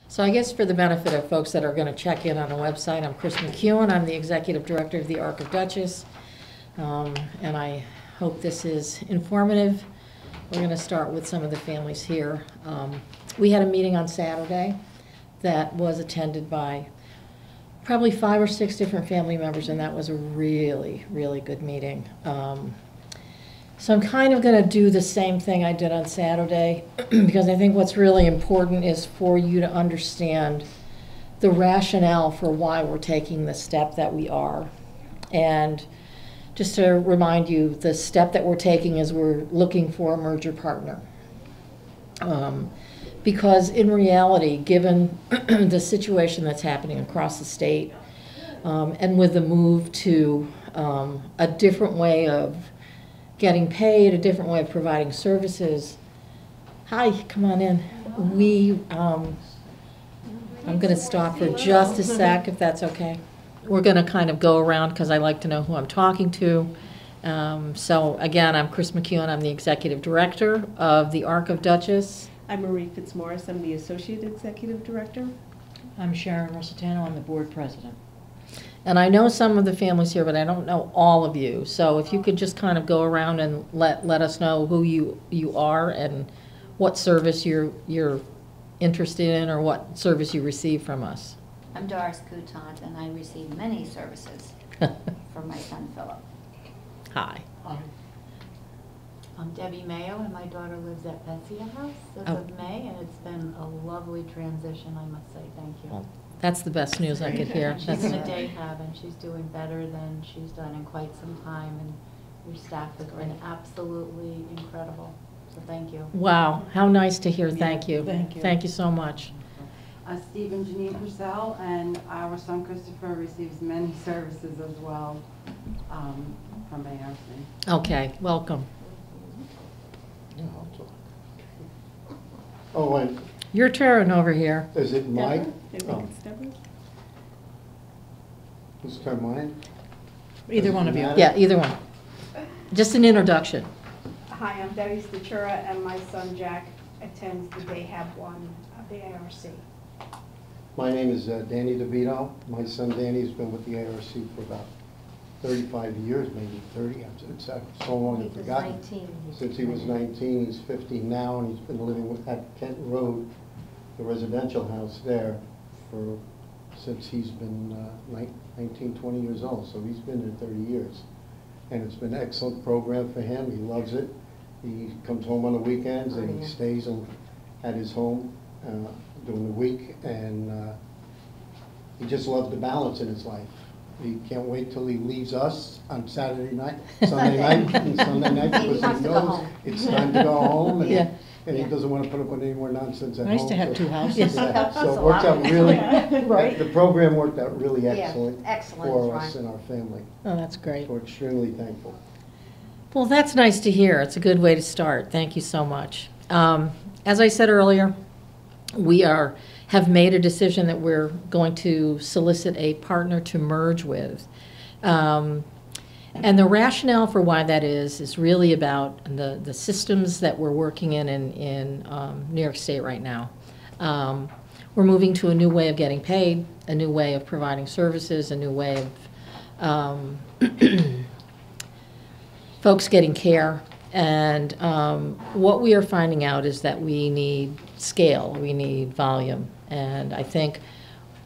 So I guess for the benefit of folks that are going to check in on the website, I'm Chris McCuin. I'm the Executive Director of the Arc of Dutchess, and I hope this is informative. We're going to start with some of the families here. We had a meeting on Saturday that was attended by probably 5 or 6 different family members, and that was a really, really good meeting. So I'm kind of going to do the same thing I did on Saturday because I think what's really important is for you to understand the rationale for why we're taking the step that we are. And just to remind you, the step that we're taking is we're looking for a merger partner. Because in reality, given the situation that's happening across the state, and with the move to a different way of getting paid, a different way of providing services. Hi, come on in. I'm going to stop for just a sec, if that's okay. We're going to kind of go around because I like to know who I'm talking to. So again, I'm Chris McCuin. I'm the Executive Director of the Arc of Dutchess. I'm Marie Fitzmaurice. I'm the Associate Executive Director. I'm Sharon Russitano. I'm the Board President. And I know some of the families here, but I don't know all of you. So if you could just kind of go around and let us know who you are and what service you're interested in or what service you receive from us. I'm Doris Coutant, and I receive many services from my son Philip. Hi. I'm Debbie Mayo, and my daughter lives at Bethia House as of May, and it's been a lovely transition, I must say. Thank you. Well, that's the best news I could hear. She's in a day hab, and she's doing better than she's done in quite some time, and your staff has been absolutely incredible. So thank you. Wow, how nice to hear. Thank you. Thank you. Thank you so much. Steve and Janine Purcell, and our son Christopher receives many services as well from ARC. Okay, welcome. Oh, and Your turn over here. is it mine? I think it's Deborah's. This turn mine? Either one of you. Yeah, either one. Just an introduction. Hi, I'm Debbie Statura, and my son Jack attends the Day Hab 1 of the ARC. My name is Danny DeVito. My son Danny's been with the ARC for about 35 years, maybe 30. It's so long I've forgotten. 19. Since he was 19, he's 50 now, and he's been living at Kent Road, the residential house there, since he's been 19, 20 years old. So he's been there 30 years. And it's been an excellent program for him. He loves it. He comes home on the weekends and he stays at his home during the week. And he just loves the balance in his life. He can't wait till he leaves us on Saturday night, Sunday night, and Sunday night because he knows it's time to go home, and, he doesn't want to put up with any more nonsense at home. Nice to have 2 houses. Yeah. So it worked out really, Right. the program worked out really Yeah, excellent excellent, for right. us and our family. Oh, that's great. So we're extremely thankful. Well, that's nice to hear. It's a good way to start. Thank you so much. As I said earlier, we have made a decision that we're going to solicit a partner to merge with. And the rationale for why that is really about the systems that we're working in New York State right now. We're moving to a new way of getting paid, a new way of providing services, a new way of folks getting care. And what we are finding out is that we need scale, we need volume. And I think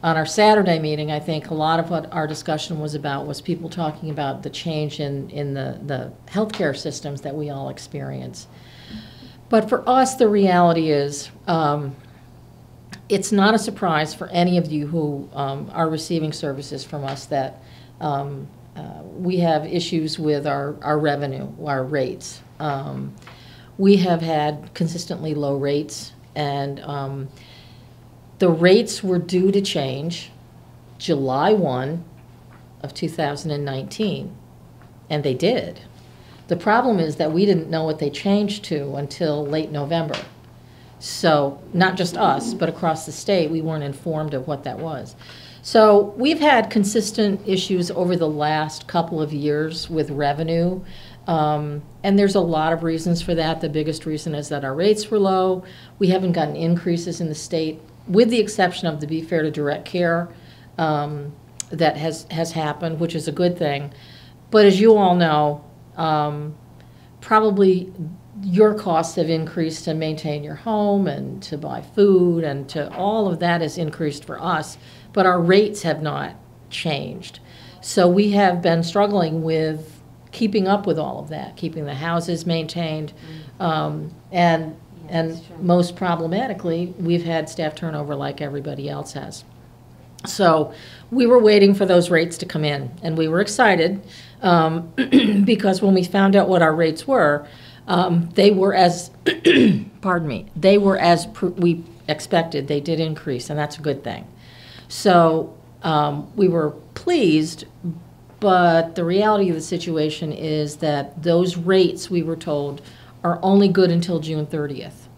on our Saturday meeting, I think a lot of what our discussion was about was people talking about the change in the healthcare systems that we all experience. But for us, the reality is it's not a surprise for any of you who are receiving services from us that we have issues with our revenue, our rates. We have had consistently low rates, and the rates were due to change July 1 of 2019, and they did. The problem is that we didn't know what they changed to until late November. So not just us, but across the state, we weren't informed of what that was. So we've had consistent issues over the last couple of years with revenue, and there's a lot of reasons for that. The biggest reason is that our rates were low. We haven't gotten increases in the state with the exception of the Be Fair to Direct Care that has happened, which is a good thing. But as you all know, probably your costs have increased to maintain your home and to buy food, and to all of that has increased for us, but our rates have not changed. So we have been struggling with keeping up with all of that, keeping the houses maintained, and most problematically, we've had staff turnover like everybody else has. So we were waiting for those rates to come in, and we were excited because when we found out what our rates were, they were as, pardon me, they were as we expected. They did increase, and that's a good thing. So we were pleased, but the reality of the situation is that those rates, we were told, are only good until June 30th.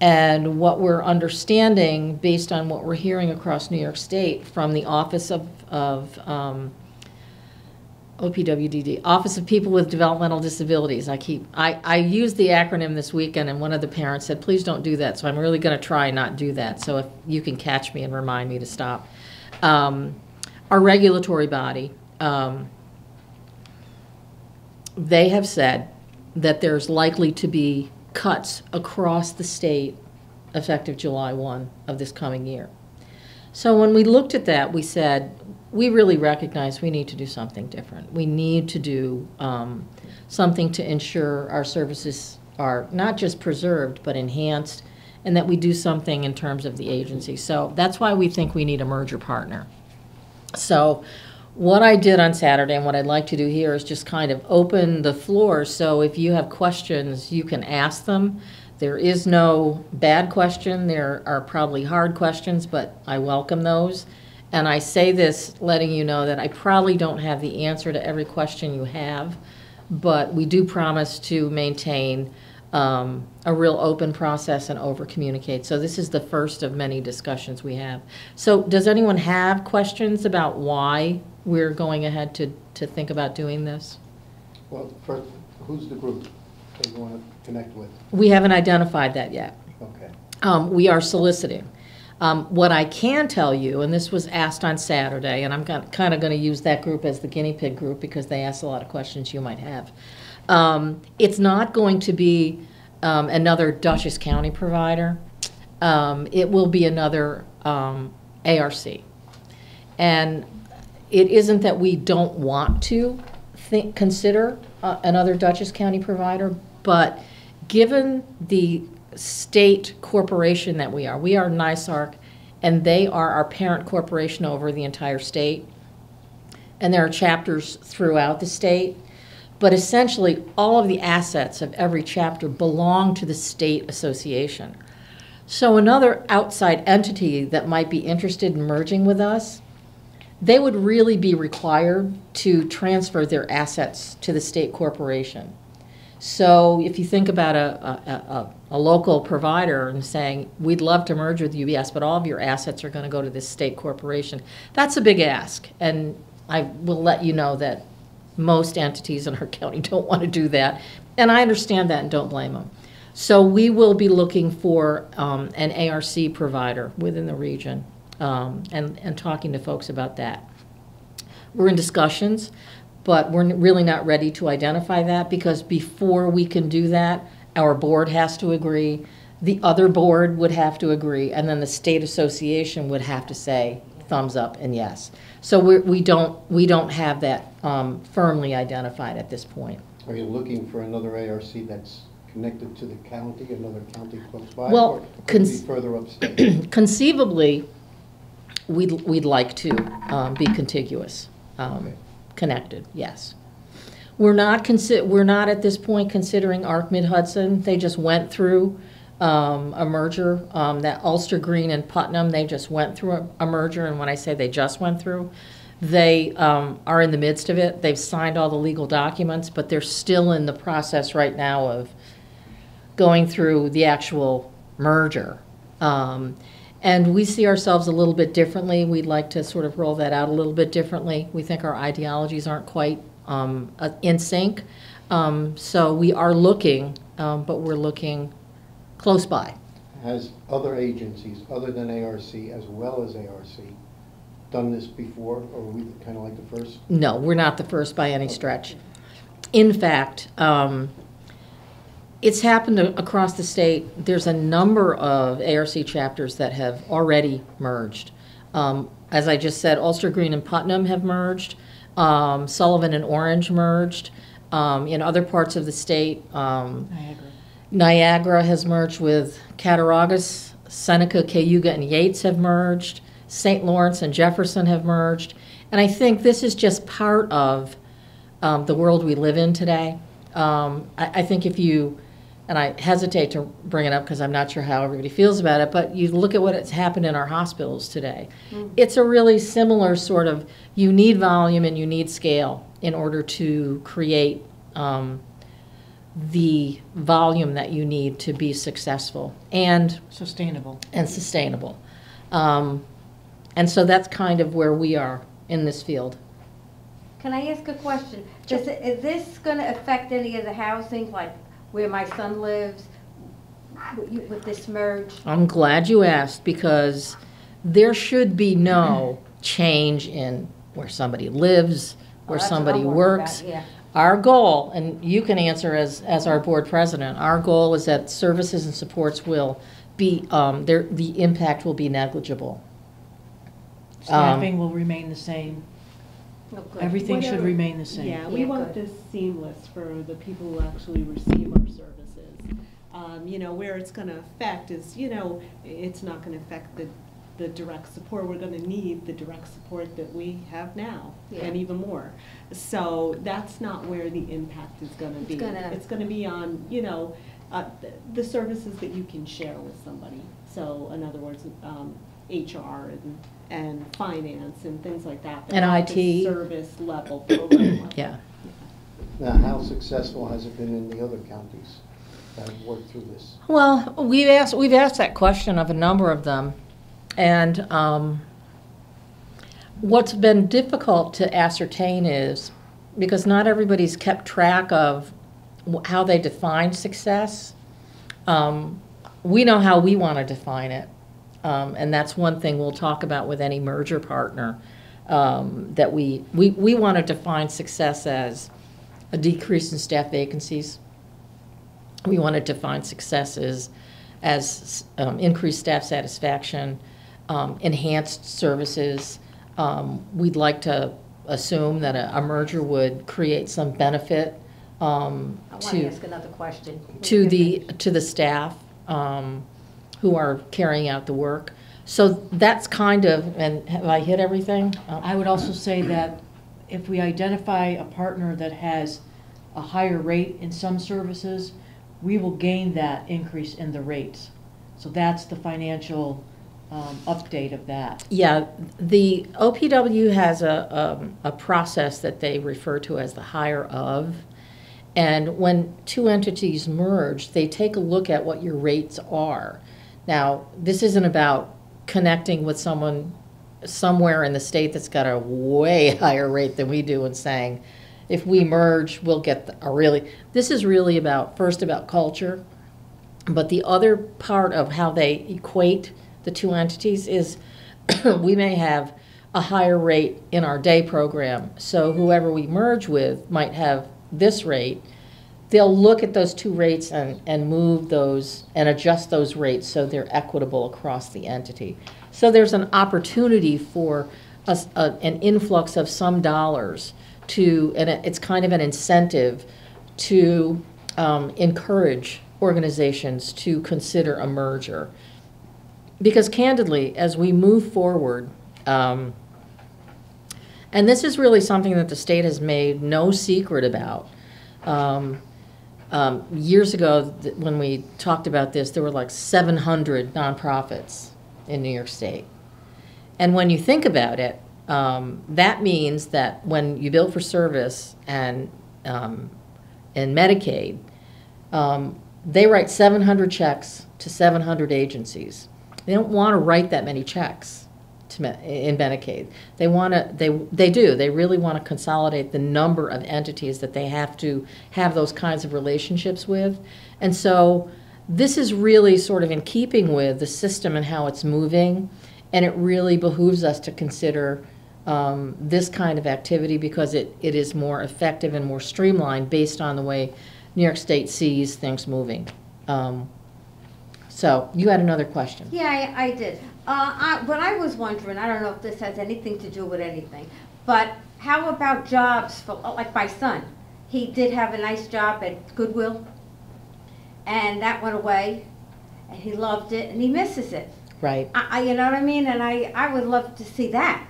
And what we're understanding, based on what we're hearing across New York State from the Office of OPWDD, Office of People with Developmental Disabilities. I used the acronym this weekend, and one of the parents said, please don't do that. So I'm really going to try not do that. So if you can catch me and remind me to stop. Our regulatory body, they have said that there's likely to be cuts across the state effective July 1 of this coming year. So when we looked at that, we said, we really recognize we need to do something different. We need to do something to ensure our services are not just preserved, but enhanced, and that we do something in terms of the agency. So that's why we think we need a merger partner. So what I did on Saturday and what I'd like to do here is just kind of open the floor, so if you have questions, you can ask them. There is no bad question. There are probably hard questions, but I welcome those. And I say this letting you know that I probably don't have the answer to every question you have, but we do promise to maintain a real open process and over-communicate. So this is the first of many discussions we have. So does anyone have questions about why we're going ahead to think about doing this? Well, first, who's the group that you want to connect with? We haven't identified that yet. Okay. We are soliciting. What I can tell you, and this was asked on Saturday, and I'm kind of going to use that group as the guinea pig group because they asked a lot of questions you might have. It's not going to be another Dutchess County provider. It will be another ARC. And it isn't that we don't want to consider another Dutchess County provider, but given the state corporation that we are NYSARC, and they are our parent corporation over the entire state, and there are chapters throughout the state, but essentially all of the assets of every chapter belong to the state association. So another outside entity that might be interested in merging with us, they would really be required to transfer their assets to the state corporation. So if you think about a local provider and saying, we'd love to merge with you, yes, but all of your assets are going to go to this state corporation, that's a big ask. And I will let you know that most entities in our county don't want to do that. And I understand that and don't blame them. So we will be looking for an ARC provider within the region and talking to folks about that. We're in discussions, but we're really not ready to identify that because before we can do that, our board has to agree, the other board would have to agree, and then the state association would have to say thumbs up and yes. So we don't have that firmly identified at this point. Are you looking for another ARC that's connected to the county, another county close by, Well, or could it be further upstate? Conceivably, we'd like to be contiguous, Okay. connected, yes. We're not at this point considering Arc Mid-Hudson. They just went through a merger. That Ulster Green and Putnam, they just went through a merger, and when I say they just went through, they are in the midst of it. They've signed all the legal documents, but they're still in the process right now of going through the actual merger. And we see ourselves a little bit differently. We'd like to sort of roll that out a little bit differently. We think our ideologies aren't quite in sync. So we are looking, but we're looking close by. has other agencies, other than ARC, as well as ARC, done this before, or are we kind of like the first? No, we're not the first by any stretch. In fact, it's happened across the state. There's a number of ARC chapters that have already merged. As I just said, Ulster Green and Putnam have merged. Sullivan and Orange merged. In other parts of the state, Niagara has merged with Cattaraugus. Seneca, Cayuga, and Yates have merged. St. Lawrence and Jefferson have merged. And I think this is just part of the world we live in today. I think if you, and I hesitate to bring it up because I'm not sure how everybody feels about it, but you look at what has happened in our hospitals today. It's a really similar sort of, you need volume and you need scale in order to create the volume that you need to be successful and Sustainable. sustainable. And so that's kind of where we are in this field. Can I ask a question? Is this going to affect any of the housing, like where my son lives, with this merge? I'm glad you asked, because there should be no change in where somebody lives, where That's what I'm works. worried about, yeah. Our goal, and you can answer as our board president, our goal is that services and supports will be, the impact will be negligible. Staffing will remain the same. Oh, good. Everything should Whatever- remain the same. Yeah, we Yeah, want good. this seamless for the people who actually receive our services. Where it's gonna affect is, it's not gonna affect the direct support. We're gonna need the direct support that we have now, and Yeah. even more. So that's not where the impact is gonna be. It's gonna be on, the services that you can share with somebody. So in other words, HR and finance and things like that. but And not the IT. Service level, program level. Yeah. Now, how successful has it been in the other counties that have worked through this? Well, we've asked that question of a number of them, and what's been difficult to ascertain is, because not everybody's kept track of how they define success, we know how we want to define it, and that's one thing we'll talk about with any merger partner, that we want to define success as a decrease in staff vacancies. We want to define success as increased staff satisfaction, enhanced services. We'd like to assume that a merger would create some benefit I want to ask another question. to the staff who are carrying out the work. So that's kind of, and have I hit everything? I would also say that if we identify a partner that has a higher rate in some services, we will gain that increase in the rates. So that's the financial update of that. Yeah, the OPW has a process that they refer to as the higher of. And when two entities merge, they take a look at what your rates are. Now, this isn't about connecting with someone somewhere in the state that's got a way higher rate than we do and saying, if we merge, we'll get this is really about culture. But the other part of how they equate the two entities is we may have a higher rate in our day program. So whoever we merge with might have this rate. They'll look at those two rates and move those and adjust those rates so they're equitable across the entity. So there's an opportunity for an influx of some dollars and it's kind of an incentive to encourage organizations to consider a merger. Because candidly, as we move forward, and this is really something that the state has made no secret about. Years ago, when we talked about this, there were like 700 nonprofits in New York State. And when you think about it, that means that when you bill for service and Medicaid, they write 700 checks to 700 agencies. They don't want to write that many checks in Medicaid. They really want to consolidate the number of entities that they have to have those kinds of relationships with. And so this is really sort of in keeping with the system and how it's moving, and it really behooves us to consider this kind of activity because it is more effective and more streamlined based on the way New York State sees things moving. So you had another question. Yeah, I did. What I was wondering, I don't know if this has anything to do with anything, but how about jobs for, like my son? He did have a nice job at Goodwill, and that went away, and he loved it, and he misses it. Right. You know what I mean? And I would love to see that.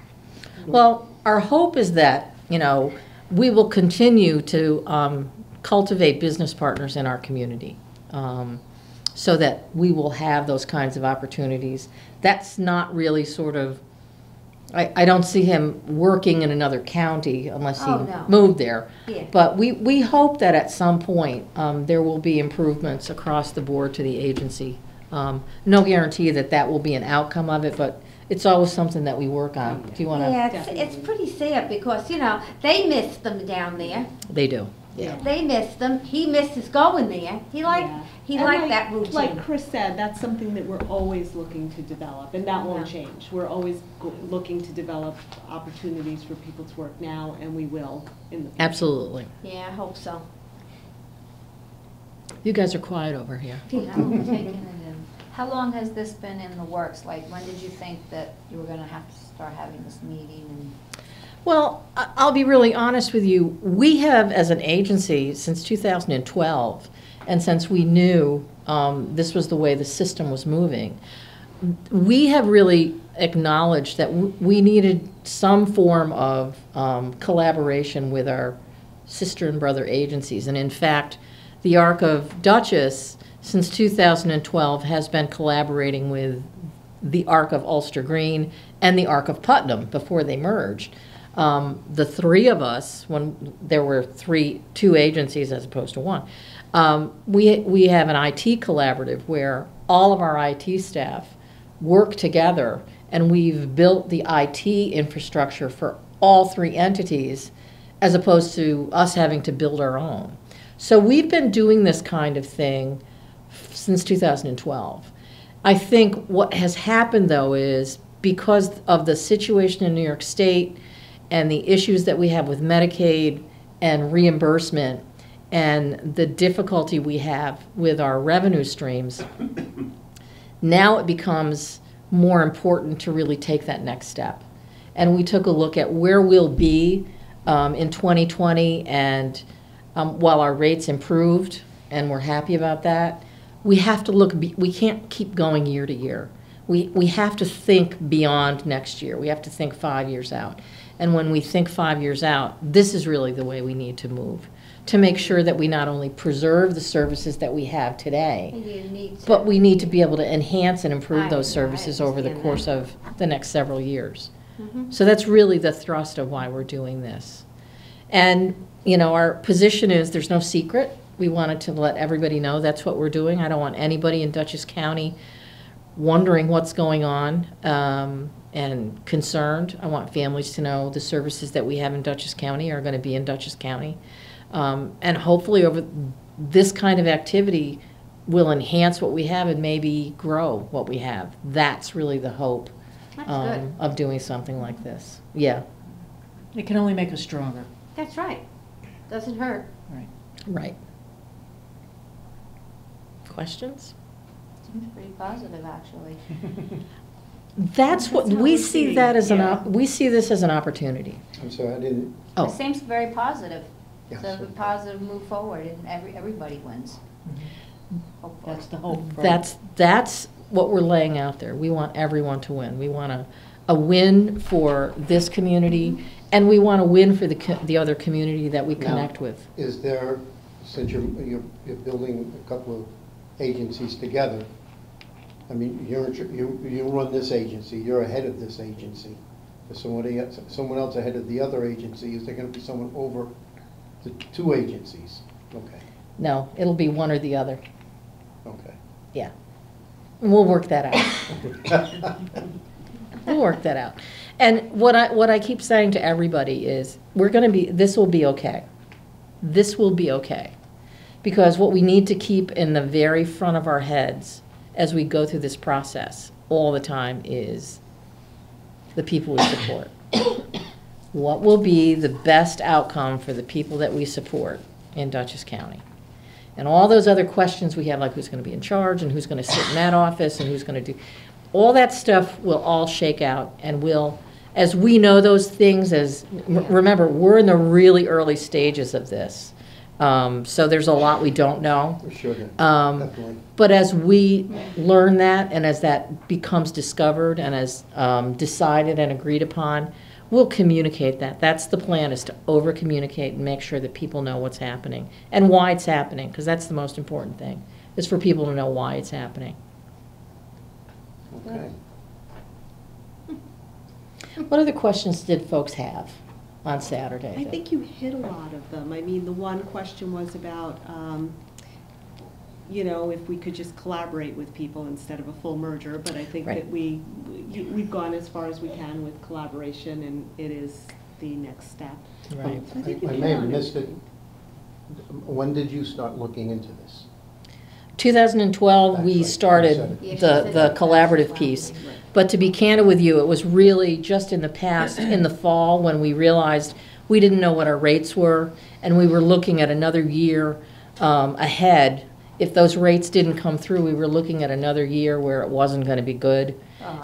Well, our hope is that, we will continue to cultivate business partners in our community so that we will have those kinds of opportunities. That's not really sort of, I don't see him working in another county unless he moved there. Yeah. But we hope that at some point there will be improvements across the board to the agency. No guarantee that that will be an outcome of it, but it's always something that we work on. Do you want to? Yeah, it's pretty sad because, they miss them down there. They do. Yeah. They miss them. He misses going there. He liked that routine. Like Chris said, that's something that we're always looking to develop, and that won't change. We're always looking to develop opportunities for people to work now, and we will in the future. Absolutely. Yeah, I hope so. You guys are quiet over here. I'm taking it in. How long has this been in the works? Like, when did you think that you were going to have to start having this meeting? And Well, I'll be really honest with you. We have, as an agency, since 2012, and since we knew this was the way the system was moving, we have really acknowledged that we needed some form of collaboration with our sister and brother agencies. And in fact, the Arc of Dutchess, since 2012, has been collaborating with the Arc of Ulster Green and the Arc of Putnam before they merged. The three of us, when there were two agencies as opposed to one, we have an IT collaborative where all of our IT staff work together, and we've built the IT infrastructure for all three entities as opposed to us having to build our own. So we've been doing this kind of thing since 2012. I think what has happened, though, is because of the situation in New York State and the issues that we have with Medicaid and reimbursement and the difficulty we have with our revenue streams, now it becomes more important to really take that next step. And we took a look at where we'll be in 2020, and while our rates improved, and we're happy about that, we have to look, we can't keep going year to year. We have to think beyond next year. We have to think 5 years out. And when we think 5 years out, this is really the way we need to move, to make sure that we not only preserve the services that we have today, but we need to be able to enhance and improve those services over the course of the next several years. So that's really the thrust of why we're doing this. And, our position is there's no secret. We wanted to let everybody know that's what we're doing. I don't want anybody in Dutchess County wondering what's going on and concerned. I want families to know the services that we have in Dutchess County are going to be in Dutchess County. And hopefully over this kind of activity will enhance what we have and maybe grow what we have. That's really the hope of doing something like this. Yeah. It can only make us stronger. That's right. Doesn't hurt. Right. Right. Questions? seems pretty positive, actually. That's what we see that as we see this as an opportunity. I'm sorry, I didn't. Oh. It seems very positive. Yes. So a positive move forward, and everybody wins. Hopefully. That's the hope. Right? That's what we're laying out there. We want everyone to win. We want a win for this community, and we want to win for the other community that we connect with. Is there, since you're building a couple of agencies together, I mean, you run this agency, you're ahead of this agency. Is someone else ahead of the other agency? Is there going to be someone over the two agencies? Okay. No, it'll be one or the other. Okay. Yeah. And we'll work that out. We'll work that out. And what I keep saying to everybody is, this will be okay. This will be okay. Because what we need to keep in the very front of our heads as we go through this process all the time is the people we support. What will be the best outcome for the people that we support in Dutchess County? And all those other questions we have, like who's going to be in charge and who's going to sit in that office and who's going to do, all that stuff will all shake out, and we'll, as we know those things, remember, we're in the really early stages of this. So there's a lot we don't know. For sure, definitely. But as we learn that, and as that becomes discovered and as decided and agreed upon, we'll communicate that. That's the plan, is to over-communicate and make sure that people know what's happening and why it's happening, because that's the most important thing, is for people to know why it's happening. Okay. What other questions did folks have on Saturday? I think you hit a lot of them. I mean, the one question was about, you know, if we could just collaborate with people instead of a full merger, but I think that we've gone as far as we can with collaboration, and it is the next step. Right. So I think you I hit may have on it. missed it. When did you start looking into this? 2012, That's we right. started You the collaborative piece. But to be candid with you, it was really just in the past, in the fall, when we realized we didn't know what our rates were, and we were looking at another year ahead. If those rates didn't come through, we were looking at another year where it wasn't going to be good.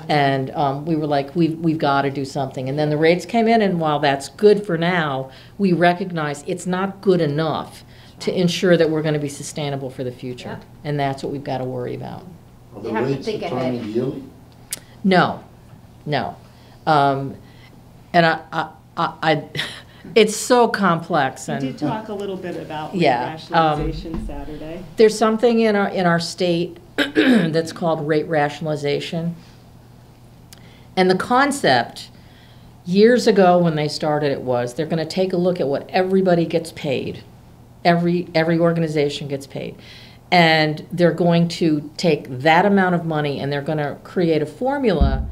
And we were like, we've got to do something. And then the rates came in, and while that's good for now, we recognize it's not good enough to ensure that we're going to be sustainable for the future. Yep. And that's what we've got to worry about. Are the You have to rates think ahead. determined yearly? No, no. And it's so complex. We And did talk a little bit about Yeah, rationalization Saturday. there's something in our state that's called rate rationalization. And the concept, years ago when they started it, was they're going to take a look at what everybody gets paid. Every organization gets paid. And they're going to take that amount of money and they're going to create a formula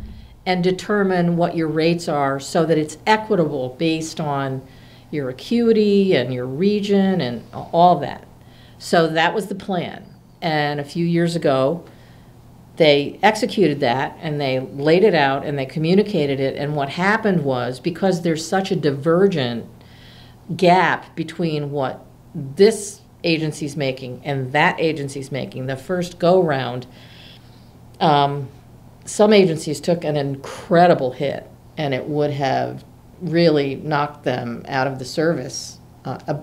and determine what your rates are so that it's equitable based on your acuity and your region and all that. So that was the plan. And a few years ago, they executed that and they laid it out and they communicated it. And what happened was, because there's such a divergent gap between what this agency's making and that agency's making, the first go-round, some agencies took an incredible hit, and it would have really knocked them out of the service,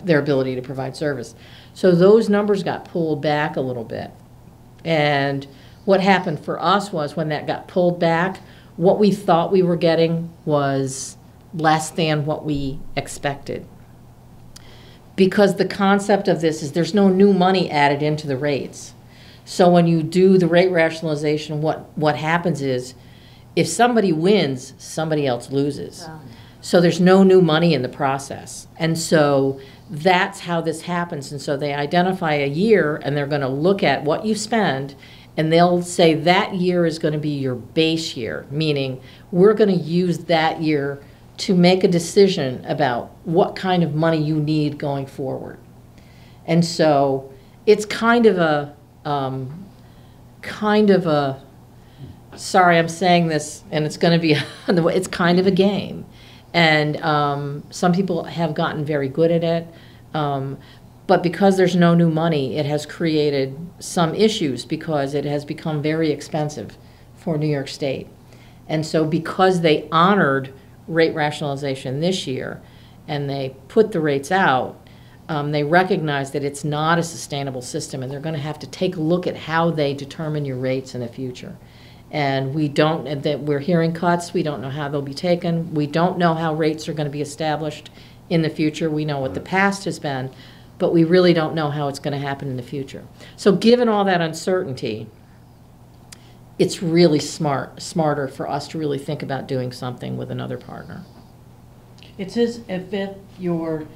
their ability to provide service. So those numbers got pulled back a little bit. And what happened for us was, when that got pulled back, what we thought we were getting was less than what we expected. Because the concept of this is there's no new money added into the rates. So when you do the rate rationalization, what happens is, if somebody wins, somebody else loses. So there's no new money in the process. And so that's how this happens. And so they identify a year, and they're going to look at what you spend, and they'll say that year is going to be your base year, meaning we're going to use that year to make a decision about what kind of money you need going forward. And so it's kind of a, sorry I'm saying this, and it's going to be, it's kind of a game. And some people have gotten very good at it. But because there's no new money, it has created some issues, because it has become very expensive for New York State. And so because they honored rate rationalization this year, and they put the rates out, they recognize that it's not a sustainable system, and they're going to have to take a look at how they determine your rates in the future. And we're hearing cuts. We don't know how they'll be taken. We don't know how rates are going to be established in the future. We know what the past has been, but we really don't know how it's going to happen in the future. So given all that uncertainty, it's really smarter for us to really think about doing something with another partner. It's as if your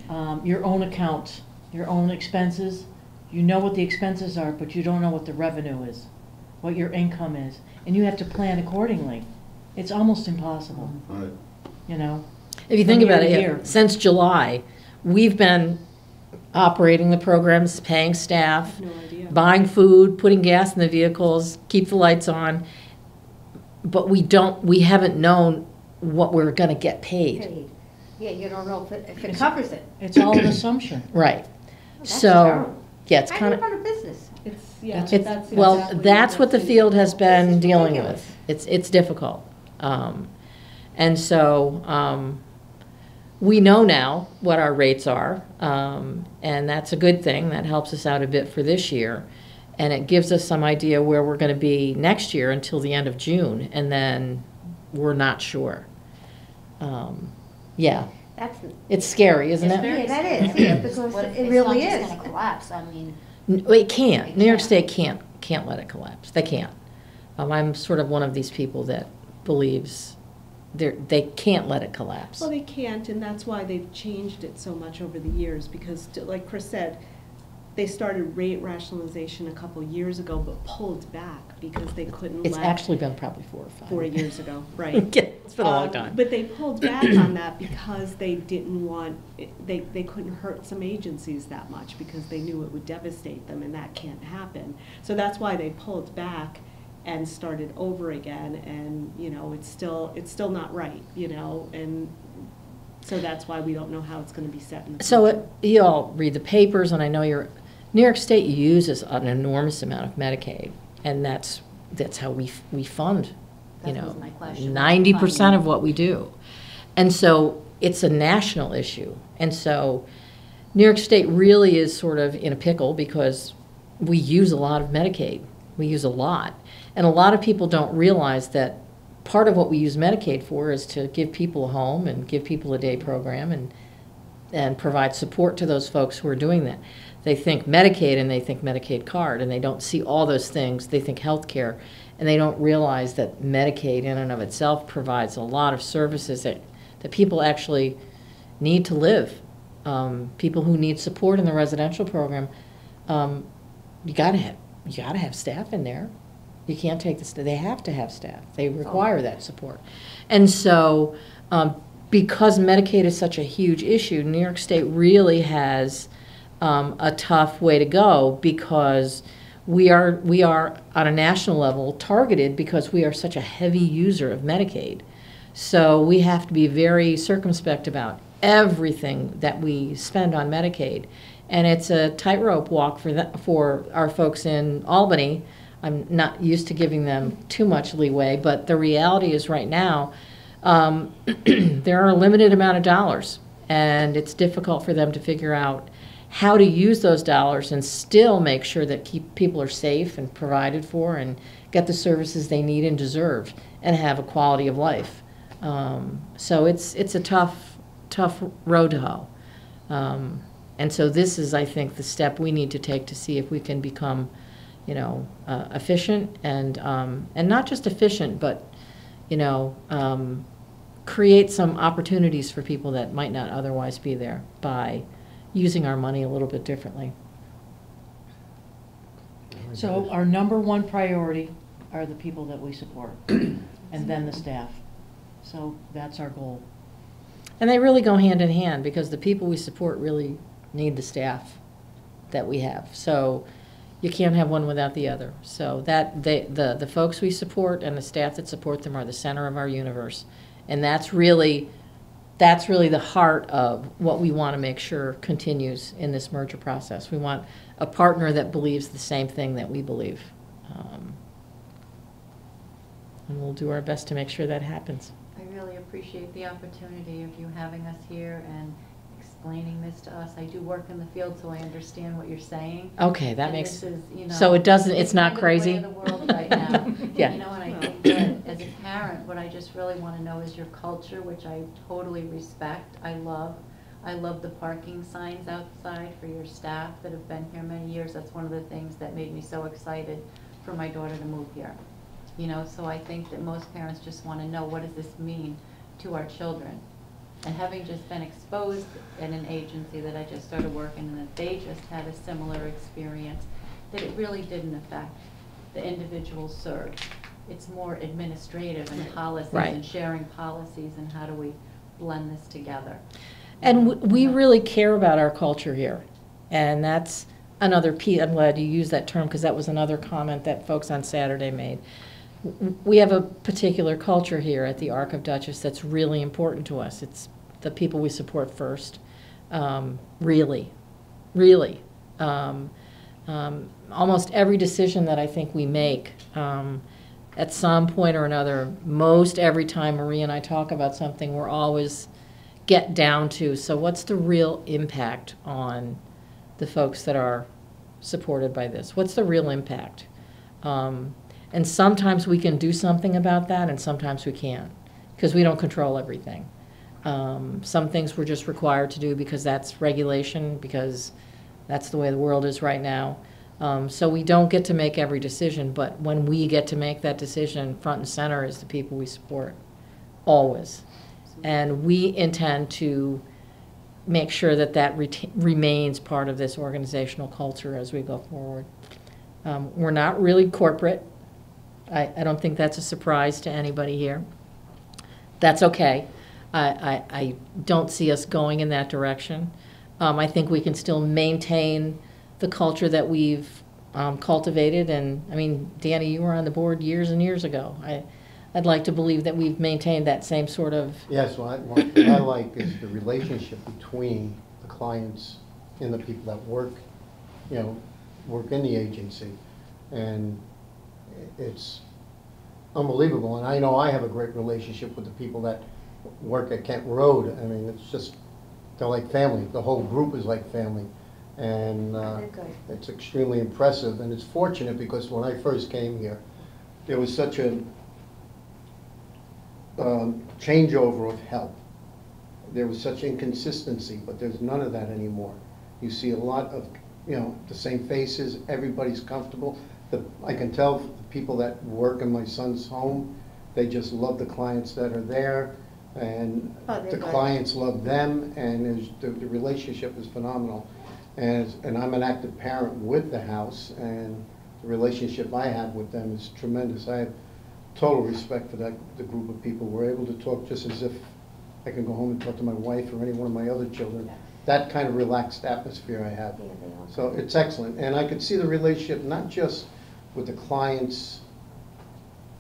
own account, your own expenses, you know what the expenses are, but you don't know what the revenue is, what your income is, and you have to plan accordingly. It's almost impossible, Right. you know? If you think about it, since July, we've been operating the programs, paying staff, No idea. buying food, putting gas in the vehicles, keep the lights on. But we haven't known what we're gonna get paid. Paid. Yeah, you don't know if it covers it. It's all an assumption. Right. That's So, terrible. yeah, it's How do kind you of, run a business? It's, yeah, it's, that's well, exactly that's what the what's field has been This is dealing ridiculous. with. It's difficult. And so, we know now what our rates are, and that's a good thing. That helps us out a bit for this year. And it gives us some idea where we're gonna be next year until the end of June, and then we're not sure. Yeah, That's, it's scary, isn't It's it? very yeah, that scary. is, yeah, because What if it it's really not is. just gonna collapse? I mean, It can't. It New York can't. State can't let it collapse. They can't. I'm sort of one of these people that believes they can't let it collapse. Well, they can't, and that's why they've changed it so much over the years, because, like Chris said, they started rate rationalization a couple years ago, but pulled back because they couldn't It's let. actually been probably 4 or 5. 4 years ago, right. Yeah, it's been a long time. But they pulled back on that because they didn't want, they couldn't hurt some agencies that much because they knew it would devastate them, and that can't happen. So that's why they pulled back and started over again, and, you know, it's still not right, you know, and so that's why we don't know how it's gonna be set in the future. So you all read the papers, and I know New York State uses an enormous amount of Medicaid, and that's how we fund, you That know, was my question. 90% of what we do. And so it's a national issue. And so New York State really is sort of in a pickle because we use a lot of Medicaid. We use a lot. And a lot of people don't realize that part of what we use Medicaid for is to give people a home and give people a day program and provide support to those folks who are doing that. They think Medicaid and they think Medicaid card, and they don't see all those things. They think health care, and they don't realize that Medicaid in and of itself provides a lot of services that people actually need to live. People who need support in the residential program, you gotta have staff in there. You can't take they have to have staff. They require that support. And so, because Medicaid is such a huge issue, New York State really has a tough way to go because we are on a national level targeted because we are such a heavy user of Medicaid. So we have to be very circumspect about everything that we spend on Medicaid. And it's a tightrope walk for our folks in Albany. I'm not used to giving them too much leeway, but the reality is right now, there are a limited amount of dollars, and it's difficult for them to figure out how to use those dollars and still make sure that people are safe and provided for and get the services they need and deserve and have a quality of life. So it's a tough road to hoe. And so this is, I think, the step we need to take to see if we can become, you know, efficient and not just efficient, but, you know, create some opportunities for people that might not otherwise be there by using our money a little bit differently. So our number one priority are the people that we support, and then the staff. So that's our goal. And they really go hand in hand because the people we support really need the staff that we have. So you can't have one without the other. So that the folks we support and the staff that support them are the center of our universe. And that's really the heart of what we want to make sure continues in this merger process. We want a partner that believes the same thing that we believe. And we'll do our best to make sure that happens. I really appreciate the opportunity of you having us here and explaining this to us. I do work in the field, so I understand what you're saying. Okay, that And makes, this is, you know, so it's not crazy? kind of the way of the world right now. Yeah. You know, and I think that as a parent, what I just really want to know is your culture, which I totally respect. I love the parking signs outside for your staff that have been here many years. That's one of the things that made me so excited for my daughter to move here. You know, so I think that most parents just want to know, what does this mean to our children? And having just been exposed in an agency that I just started working in, that they just had a similar experience, that it really didn't affect the individuals served. It's more administrative and policies Right. and sharing policies and how do we blend this together. And we really care about our culture here. And that's another piece. I'm glad you used that term, because that was another comment that folks on Saturday made. We have a particular culture here at the Arc of Dutchess that's really important to us. It's the people we support first, really. Almost every decision that I think we make, at some point or another, most every time Marie and I talk about something, we're always get down to, so what's the real impact on the folks that are supported by this? What's the real impact? And sometimes we can do something about that, and sometimes we can't, because we don't control everything. Some things we're just required to do because that's regulation, because that's the way the world is right now. So we don't get to make every decision, but when we get to make that decision, front and center is the people we support, always. And we intend to make sure that that remains part of this organizational culture as we go forward. We're not really corporate. I don't think that's a surprise to anybody here. That's okay. I don't see us going in that direction. I think we can still maintain the culture that we've cultivated. And I mean, Danny, you were on the board years and years ago. I'd like to believe that we've maintained that same sort of... Yes, what I like is the relationship between the clients and the people that work in the agency. And it's unbelievable. And I know I have a great relationship with the people that work at Kent Road. I mean, it's just, they're like family. The whole group is like family. And it's extremely impressive. And it's fortunate because when I first came here, there was such a changeover of help. There was such inconsistency, but there's none of that anymore. You see a lot of, the same faces, everybody's comfortable. I can tell the people that work in my son's home, they just love the clients that are there, and the clients love them, and the relationship is phenomenal. And I'm an active parent with the house, and the relationship I have with them is tremendous. I have total respect for the group of people. We're able to talk just as if I can go home and talk to my wife or any one of my other children. That kind of relaxed atmosphere I have. So it's excellent. And I could see the relationship not just with the clients,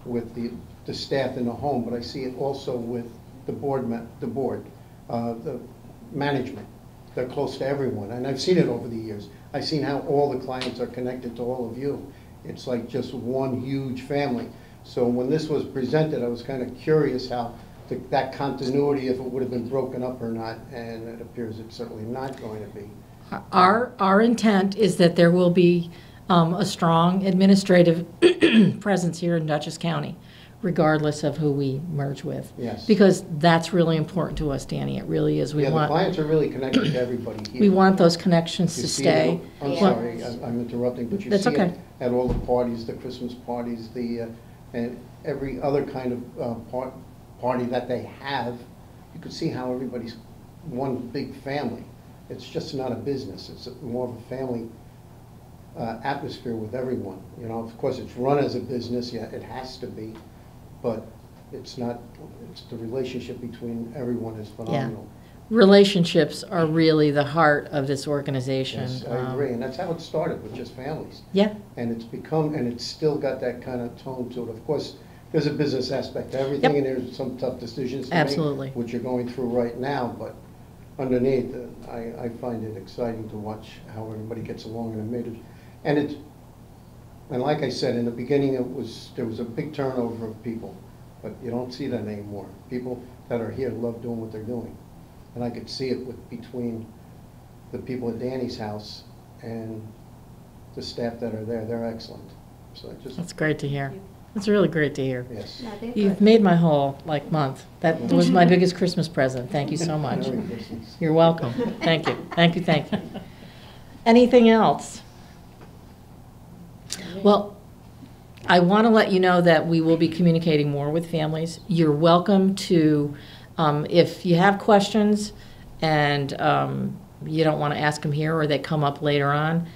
with the staff in the home, but I see it also with the board, the management. They're close to everyone. And I've seen it over the years. I've seen how all the clients are connected to all of you. It's like just one huge family. So when this was presented, I was kind of curious how that continuity, if it would have been broken up or not, and it appears it's certainly not going to be. Our intent is that there will be a strong administrative presence here in Dutchess County, regardless of who we merge with. Yes. Because that's really important to us, Danny. It really is. The clients are really connected to everybody here. We want those connections to stay. I'm sorry, I'm interrupting, but you see it at all the parties, the Christmas parties, and every other kind of party that they have. You can see how everybody's one big family. It's just not a business. It's more of a family atmosphere with everyone. Of course, it's run as a business. Yeah, it has to be, but it's not. It's the relationship between everyone is phenomenal. Yeah. Relationships are really the heart of this organization. Yes, I agree, and that's how it started, with just families. Yeah. And it's become, and it's still got that kind of tone to it. Of course, there's a business aspect to everything, and there's some tough decisions to make, which you're going through right now, but underneath, I find it exciting to watch how everybody gets along in a major. And like I said, in the beginning, there was a big turnover of people, but you don't see that anymore. People that are here love doing what they're doing. And I could see it between the people at Danny's house and the staff that are there. They're excellent. So that's great to hear. It's really great to hear. Yes. You've made my whole month. That was my biggest Christmas present. Thank you so much. You're welcome. Thank you. Thank you. Thank you. Anything else? Well, I want to let you know that we will be communicating more with families. You're welcome to, if you have questions and you don't want to ask them here or they come up later on,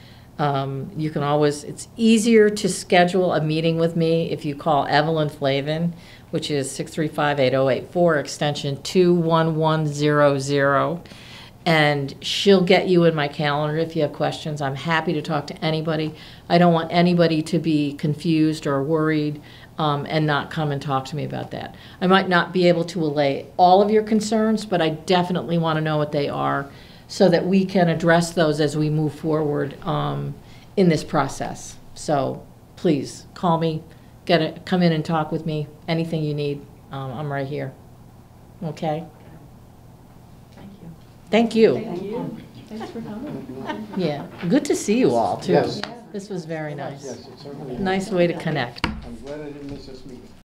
you can always, it's easier to schedule a meeting with me if you call Evelyn Flavin, which is 635-8084, extension 21100. and she'll get you in my calendar if you have questions. I'm happy to talk to anybody. I don't want anybody to be confused or worried and not come and talk to me about that. I might not be able to allay all of your concerns, but I definitely want to know what they are so that we can address those as we move forward in this process. So please call me, come in and talk with me, anything you need. I'm right here. Okay? Thank you. Thank you. Thank you. Thanks for coming. Yeah, good to see you all, too. Yes. This was very nice. Yes, it certainly is. Nice way to connect. I'm glad I didn't miss this meeting.